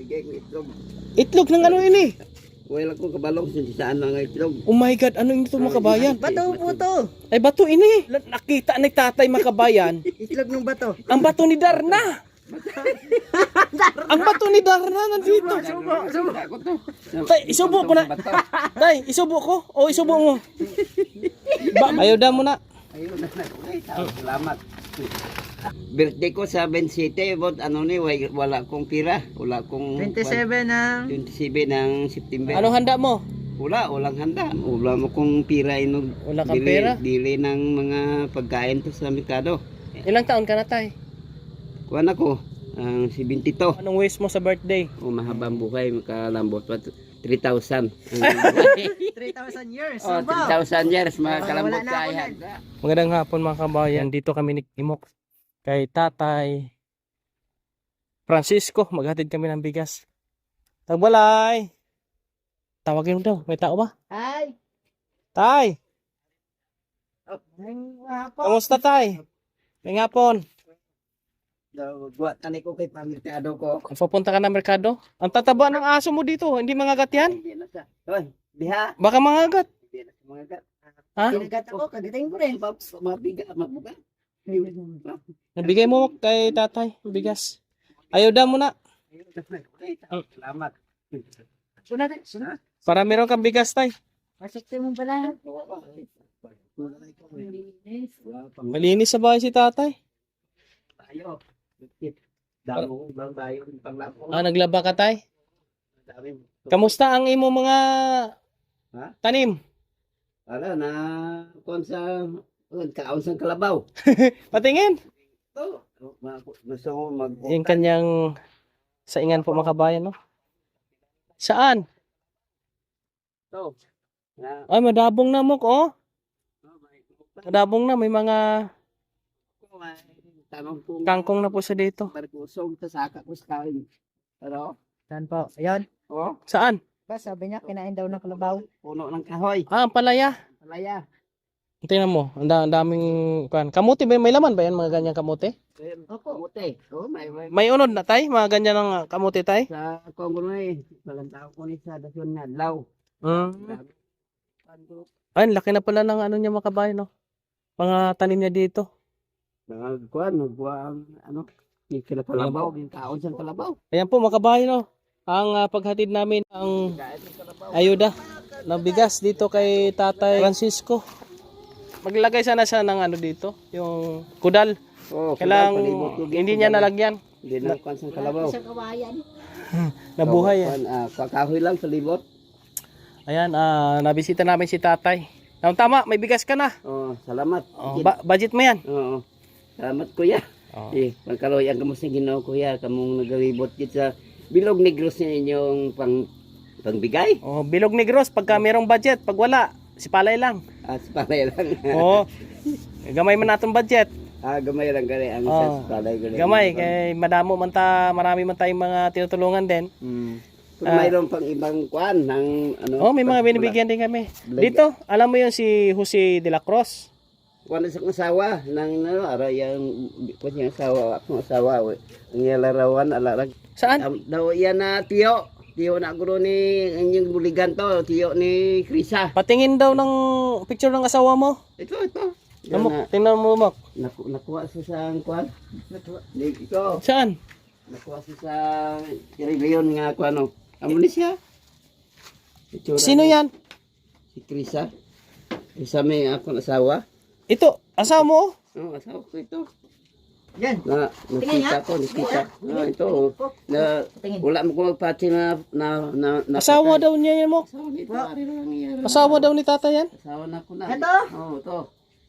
Bigay ko itlog. Itlog ng ano ini? Wala ko kabalong saan mga itlog. Oh my God, ano ito mga kabayan? Bato po to. Ay, bato ini. Nakita ni tatay mga kabayan. Itlog ng bato. Ang bato ni Darna. Ang bato ni Darna nandito. Ako to. Tay, isubo ko na. Tay, isubo ko. O, isubo mo. Ayaw da mo na. Ayun na. Salamat. Birthday ko sa 27, but ano ni wala kong pira, wala kong 27 ng 27 ng September. Anong handa mo? Walang handa. Wala mo kong pira inog. Wala kang pera? Dili ng mga pagkain to sa merkado. Ilang taon ka na, tay? Kuan ako, ang 72. Anong wish mo sa birthday? O mahabang buhay, makalambot pa 3,000. 3,000 years. Oh, Subaw. 3,000 years, makalambot wala na ako kaya. Magandang hapon mga kabayan. Dito kami ni Imok kay Tatay Francisco. Maghatid kami ng bigas. Tagbalay! Tawagin mo daw. May tao ba? Hi. Tay! Oh, Kamusta, Tay? May hapon. Buat tani ko kay pamerkado ko. Papunta ka ng merkado? Ang tataba ng aso mo dito. Hindi mangagat yan? Hindi na sa. Hoy, diha. Baka mangagat. Hindi na sa mga gat. Ha? Kinagat ako, kagating ko rin. Mabiga, mabuga. Nabigay mo kay tatay. Bigas. Ayaw daw mo na. Salamat. Suna rin. Suna. Para meron kang bigas, Tay. Masukti mo pala. Malinis sa bahay si tatay. Tayo. Damo bang tayo panglapo. Naglaba ka, Tay? Dami. Kamusta ang imo mga Ha? tanim? Ala na kon sa kaon sa kalabaw. Patingin. To. Gusto mo mag Yung kanyang saingan po mga kabayan, no? Saan? to. Na Ay, madabong na mo, oh. Madabong na, may mga tanong po kangkong na po sa dito. barkusong sa saka ko sa kain. Ano? Saan po? Ayun. Oh, Saan? Ba, sabi niya, kinain daw ng kalabaw. puno ng kahoy. Ang palaya. Palaya. Tingnan mo, ang daming kuan. Kamuti ba? May laman ba yan mga ganyan kamuti? Opo. Kamuti. Oh, may May unod na, Tay? Mga ganyan ng kamuti, Tay? sa Congo na eh. Walang tao ko ni sa dasyon nga law. Ay, laki na pala ng ano niya mga kabayan, no? Mga tanim niya dito. Nagkuhan, nagbuang ano, yung kalabaw, yung kaon sa kalabaw. Ayan po mga kabayan, no? Ang paghatid namin ang ayuda ng bigas dito kay Tatay Francisco. Maglagay sana siya ng ano dito, yung kudal. Oh, Kailangan hindi niya nalagyan. Hindi na kuhan sa kalabaw. Sa kawayan. Nabuhay. Kakahoy lang sa libot. Ayan, nabisita namin si Tatay. Tama, may bigas ka na. Oh, salamat. Oh, budget mo yan. Oo. Salamat kuya. Oh. Pagkaloy ang kamusta ginawa kuya, kamong nagalibot dito sa Bilog Negros sa inyong pangbigay. Oh, Bilog Negros pagka mayroong budget, pag wala, si Palay lang. Palay lang. Oh. Gamay man natong budget. Gamay lang gani ang Oh. palay gani. Gamay kay madamo man marami man tayong mga tinutulungan din. Kung mayroon pang ibang kuan ng ano. Oh, may mga binibigyan din kami. Dito, alam mo 'yon si Jose de la Cruz. Kuan sa asawa ng ano, ara yang kuan yang asawa, akong asawa. Ang larawan alarag. Saan? Daw yan na tiyo. Tiyo na guro ni inyong buligan to, tiyo ni Krisa. Patingin daw ng picture ng asawa mo. Ito. Namok, tingnan mo mo. Nakuha siya sa kuan. Ito. Saan? Nakuha siya sa rebellion nga kuan no. Amo ni siya. Itsura Sino niya. 'yan? Si Krisa. Isa may akong asawa. Ito, asawa mo? Asawa ko ito. Yan. Nakita ko. Ito. Na, wala mo ko magpati na Asawa daw niya yan mo. Asawa nito. Ari lang yan. Asawa daw ni Tatay yan. Asawa na ko na. Ito? Ito.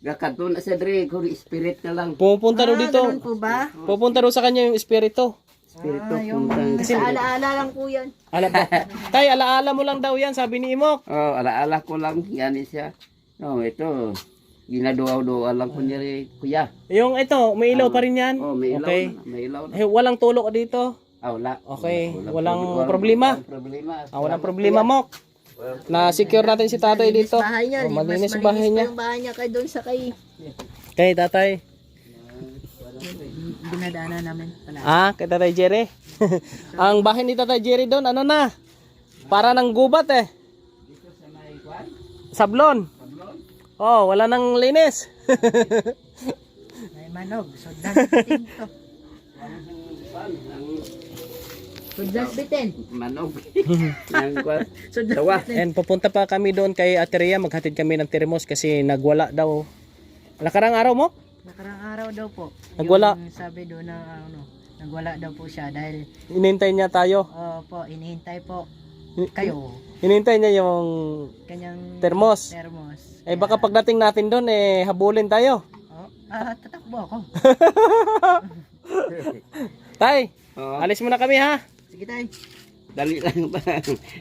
Gakat doon sa Dre, Holy Spirit na lang. Pupunta daw dito. Ganun po ba? Pupunta daw sa kanya yung espiritu. Espiritu. Yung alaala lang po yan. Ala ba? Tay, alaala mo lang daw yan, sabi ni Imok. Alaala ko lang. Yan siya. Ito. Ginaduaw-duaw lang ko niya kuya. Yung ito, may ilaw pa rin yan. May ilaw. Okay. May ilaw na. Walang tulok dito. Wala. Okay, walang problema. Problema. Walang problema, Mok. Na-secure natin si Tatay dito. Bahay niya. Malinis yung bahay niya. Yung bahay niya kay doon sa kay. Kay Tatay. dinadaanan namin pala. Ah, kay Tatay Jerry. Ang bahay ni Tatay Jerry doon, ano na? Para ng gubat eh. Dito sa may kwan, Sablon. Pablon. Oh, wala nang linis. May manog. Sudlas bitin to. Sudlas bitin. Manog. Ang kwan. Sudlas Dawa. bitin. And pupunta pa kami doon kay Ate Rhea, maghatid kami ng termos kasi nagwala daw. Nakarang araw mo? Nakarang araw daw po. Nagwala. Yung sabi doon na nagwala daw po siya dahil Inintay niya tayo. po inihintay po kayo Inintay niya yung kanyang termos. termos. Eh baka pagdating natin doon eh habulin tayo. Tatakbo ako. Tay, Oh, alis muna kami ha. Sige tayo. dali lang ba?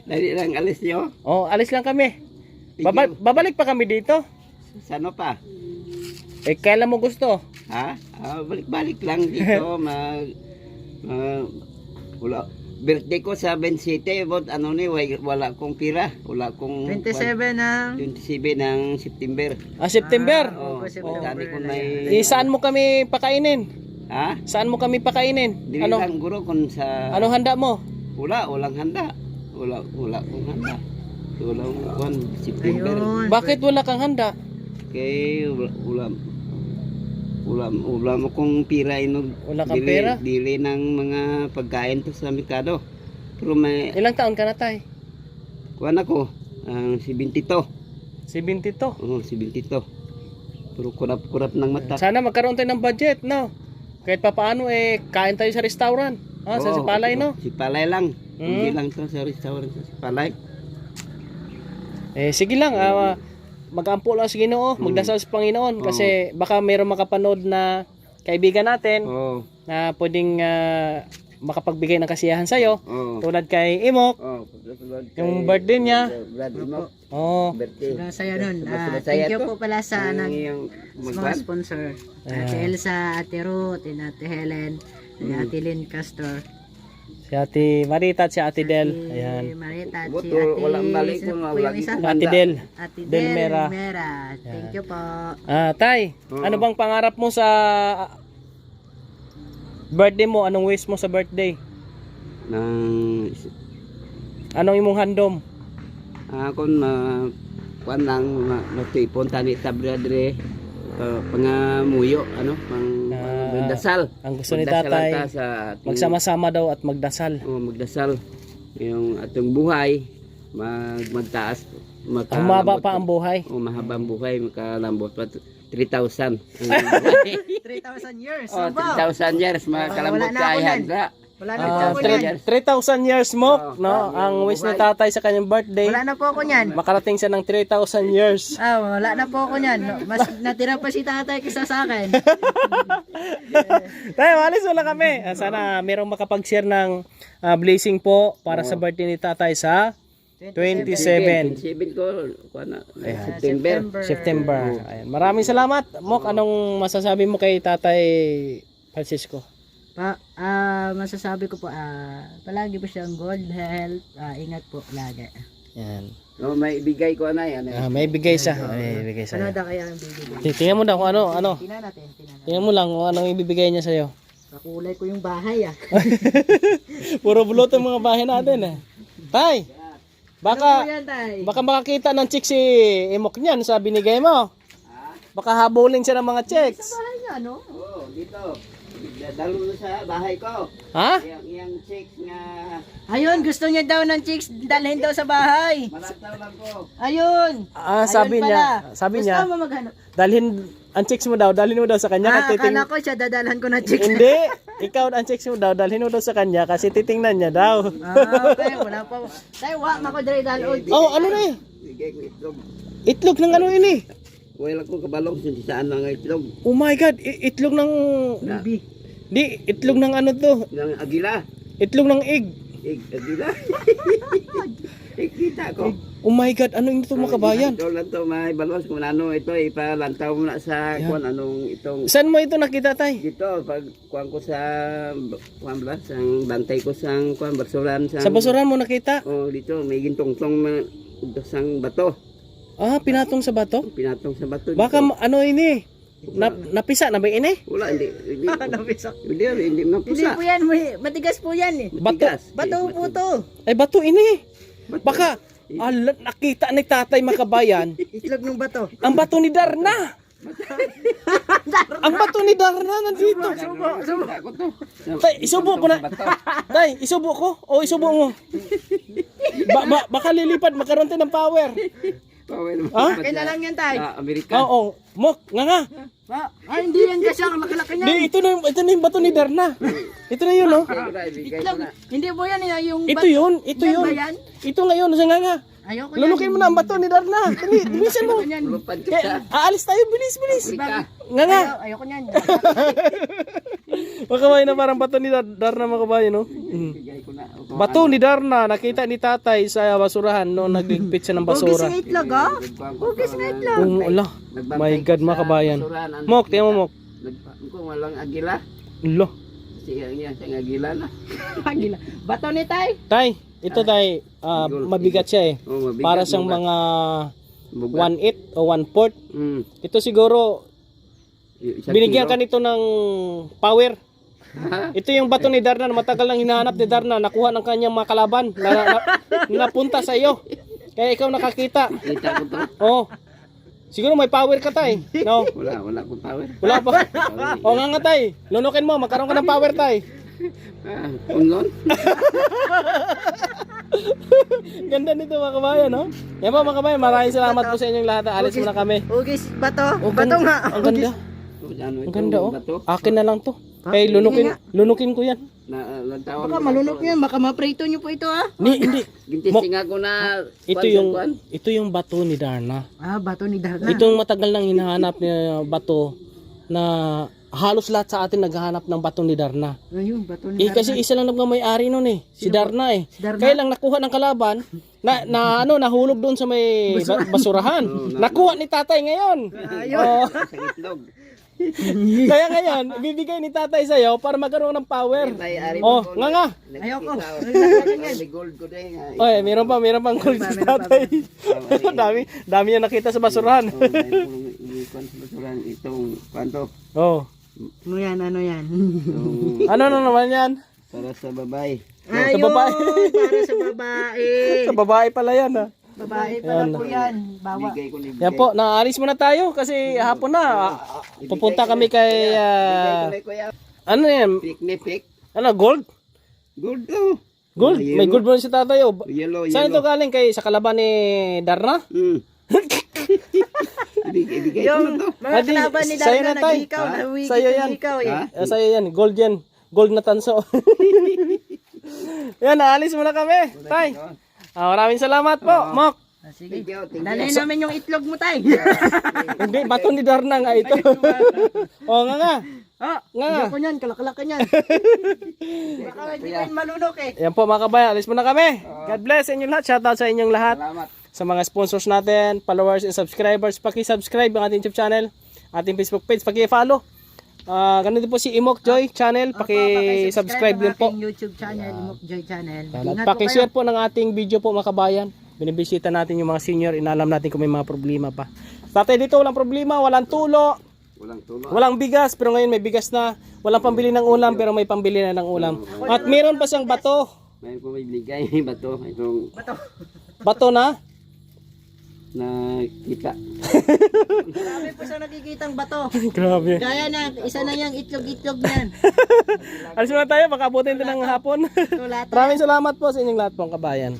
Dali lang alis nyo. Oh, alis lang kami. Babalik pa kami dito. Sano pa? Eh kailan mo gusto? Ha? Balik-balik lang dito. Wala. Birthday ko sa 27, but ano ni, wala kong pira. Wala kong 27 ng 27 ng September. Ah, September. Oh, September. dali ko may... Eh, saan mo kami pakainin? Ha? Saan mo kami pakainin? Dili Ano? lang guro kung sa... Anong handa mo? Walang handa. Wala kong handa. Walang kwan, September. ayun. Bakit wala kang handa? Kay ulam akong pira inog. Wala kang pera? Dili ng mga pagkain to sa merkado. Pero may Ilang taon ka na, Tay? kuan ako, ang 72. 72. Oo, 72. Pero kurap-kurap ng mata. Sana magkaroon tayo ng budget, no? Kahit papaano eh kain tayo sa restaurant. Ah, sa Oo, Sipalay, no? Sipalay lang. Hmm. Hindi lang to sa restaurant sa Sipalay. Eh sige lang, mag-ampo lang sa Ginoo, magdasal sa Panginoon kasi baka mayroong makapanood na kaibigan natin Oo. na pwedeng makapagbigay ng kasiyahan sa'yo. Oo. Tulad kay Imok, Oh, yung birthday niya. Brad mo. Oh, Birthday. Masaya nun. Masaya Thank you to. po pala sa Yung mga magban. sponsor. Ate Elsa, Ate Ruth, Ate Helen, Ate Lynn Castor, si Ate Marita at si Ate Del. si Ayan. Marita, at si Buto, Ate walang balik ko sino na po yung lagi isa? ko Ate Del. Ate Del Del Mera. Mera. Thank you po. Ah, Tay, Oo. ano bang pangarap mo sa birthday mo? Anong wish mo sa birthday? Nang Anong imong handom? ako na kuan lang natipon tani tabradre pangamuyo pang dasal. Ang gusto ni Magdasal Tatay, ata sa ating- magsama-sama daw at magdasal. magdasal yung atong buhay magtaas Humaba pa ang buhay. mahabang buhay makalambot pa 3,000 ang buhay. 3,000 years. Oh, Aba. 3,000 years makalambot wala na kay ako yan. handa. Wala na po Ah, ako 3,000 niyan. years. 3,000 years mo, Oo. no? Ang wish ni Tatay sa kanyang birthday, Wala na po ako niyan. makarating siya ng 3,000 years. Wala na po ako niyan. No, mas natira pa si tatay kaysa sa akin. Tayo, alis wala kami. Sana merong makapag-share ng blessing po para sa birthday ni Tatay sa 27 27 ko kuan na September. September. Ayan. Maraming salamat. Mok, anong masasabi mo kay Tatay Francisco? Masasabi ko po, palagi po siyang good health. Ingat po lagi. Yan. No, may ibigay ko na yan. May bigay siya. May bigay Ano siya. daw kaya ang bibigay? Tingnan mo daw kung ano. Tingnan natin. Tingnan mo lang kung anong ibibigay niya sa'yo. Kakulay ko yung bahay Puro bulot ang mga bahay natin eh. Tay! Ano po Baka yan, tay? baka makakita ng chick si Imok niyan sa binigay mo. Baka habulin siya ng mga chicks. Bahay niya, no? Oo, dito. Dalo na sa bahay ko. Ha? Yung chicks nga Ayun, gusto niya daw ng chicks dalhin daw sa bahay. malataw lang ko. Ayun. Sabi Ayun niya, pala. sabi Gusto niya, mo maghanap? dalhin ang chicks mo daw, dalhin mo daw sa kanya kasi Akala ko siya dadalhan ko ng chicks. Hindi, ikaw ang chicks mo daw, dalhin mo daw sa kanya kasi titingnan niya daw. Okay, wala pa. Tay, wa mako dre dalod. Oh, ano na eh? Bigay ko itlog. Itlog ng ano ini? Wala ko kabalong saan nga itlog. Oh my god, itlog ng Baby. di itlog ng ano to? Ng agila. Itlog ng egg. Agila. Kita ko. Oh my god, ano ito mga kabayan? Ito lang to, may balos kung ano ito, ipalantaw mo na sa kung anong itong Saan mo ito nakita, Tay? dito pag kuan ko sa kuan ba sang bantay ko sang kuan basuran Sa basuran mo nakita? Oh, dito may gintong-tong sang bato. Ah, pinatong sa bato? Pinatong sa bato. Baka dito. ano ini? Napisa na ba ini? Wala, hindi. Napisak. Hindi Hindi mapusa. po yan, matigas po yan eh. Matigas. Bato po to. Ay bato ini. Baka nakita ni tatay makabayan Itlog ng bato. ang bato ni Darna. Ang bato ni Darna nandito. Ako to. Tay, isubo ko na. Tay, isubo ko o isubo mo. Baka lilipad magkaroon tayo ng power. Power. Ha? Kaya na lang yan tay. Amerika. Oo, mok, nga. Ay, hindi yan kasi ang laki-laki niyan. Di, ito na yung bato ni Darna. Ito na yun, no? Itlog. Hindi po yan yung Ito yun, ito Yan yun. ba yan? Ito ngayon, sa nga. Ayoko Lulukin mo na ang bato ni Darna. Dali, bilisan mo. Lupad Kaya, ka. aalis tayo, bilis. Amerika. Nga. Ayoko niyan. Makabayan na parang bato ni Darna makabayan, no? Bigay ko na. Bato ni Darna, nakita ni tatay sa basurahan noong nagligpit siya ng Hugis basura. ng itlog, oh. Hugis ng itlog. Ala, my God, makabayan. Mok, tiyan mo, Mok. Kung walang agila. Lo. Siya siyang agila na. Agila. Bato ni tay. Tay, ito tay, mabigat siya eh. Oh, mabigat, Para siyang mabigat. mga Bugat. 1/8 o 1/4. Mm. Ito siguro, binigyan ka nito ng power. Ito yung bato ni Darna na matagal nang hinahanap ni Darna. Nakuha ng kanyang mga kalaban. Napunta sa iyo. Kaya ikaw nakakita. Kita ko to. Oh. Siguro may power ka tay. No? Wala akong power. Wala pa. O nga tay. Lunukin mo. Magkaroon ka ng power tay. Unlon? Ganda nito mga kabayan, no? Yan po mga kabayan. Maraming salamat po sa inyong lahat. Alis muna kami. Hugis bato. Oh, Bato nga. Ang ganda. Ang ganda oh. Akin na lang to. Kaya lunukin ko yan. Baka malunok yan. Baka maprito nyo po ito ah. Hindi. Gintising ako na Ito yung bato ni Darna. Ah, bato ni Darna. Ito yung matagal nang hinahanap niya bato na halos lahat sa atin naghahanap ng bato ni Darna. Ayun, bato ni Darna. Kasi isa lang nagmamay-ari nun eh, si Darna eh. Darna? Kaya lang nakuha ng kalaban nahulog doon sa may basurahan. Nakuha ni tatay ngayon. Oh. sa itlog. Kaya ngayon, ibibigay ni tatay sa'yo para magkaroon ng power. Oh, nga. Ayoko. May gold ko din. Oy, meron pang gold si tatay. dami niya nakita sa basurahan. Itong kwanto. Oh. Ano yan? Ano naman yan? Para sa babae. Ayun, babae. para sa babae. Sa babae pala yan ha. Babae pala po yan. Bawa. Bigay ko ni Yan po, naalis muna tayo kasi hapon na. Pupunta kami kay ano yan? Picnic. Ano, gold? Gold to. Gold? May gold mo na si tatay oh. Yellow. Saan ito galing kay sa kalaban ni Darna? Bigay ko na to. Mga kalaban ni sa'yo Darna na, tay. nag-ikaw. Nawigit Sa'yo ng yan. ikaw eh. Sa'yo yan, gold yan. Gold na tanso. Yan, naalis muna kami. Tay. Maraming salamat po, Mok. Sige. Thank you. Dalhin namin yung itlog mo tay. Hindi, bato ni Darna nga ito. O nga. Oh, Nga. ayoko niyan, kalaki niyan. Baka hindi kayo malunok eh. Yan po mga kabayan, alis muna kami. God bless sa inyong lahat. Shoutout sa inyong lahat. Salamat. Sa mga sponsors natin, followers and subscribers, paki-subscribe ang ating YouTube channel, ating Facebook page, paki-follow. Ganun din po si Imok Joy channel, paki-subscribe din po. Ang YouTube channel, Imok Joy channel. At Ingat po kayo. paki-share po ng ating video po mga kabayan. Binibisita natin yung mga senior, inalam natin kung may mga problema pa. Tatay dito walang problema, walang tulo, Walang tulo. walang bigas, pero ngayon may bigas na. Walang pambili ng ulam, pero may pambili na ng ulam. At meron pa siyang bato. May po may bigay bato. Itong Bato na. na kita. Marami po sa nakikitang bato. Grabe. Kaya na, isa na yung itlog-itlog niyan. Alis muna tayo, baka abutin ito ng hapon. Tulata. Maraming salamat po sa inyong lahat pong kabayan.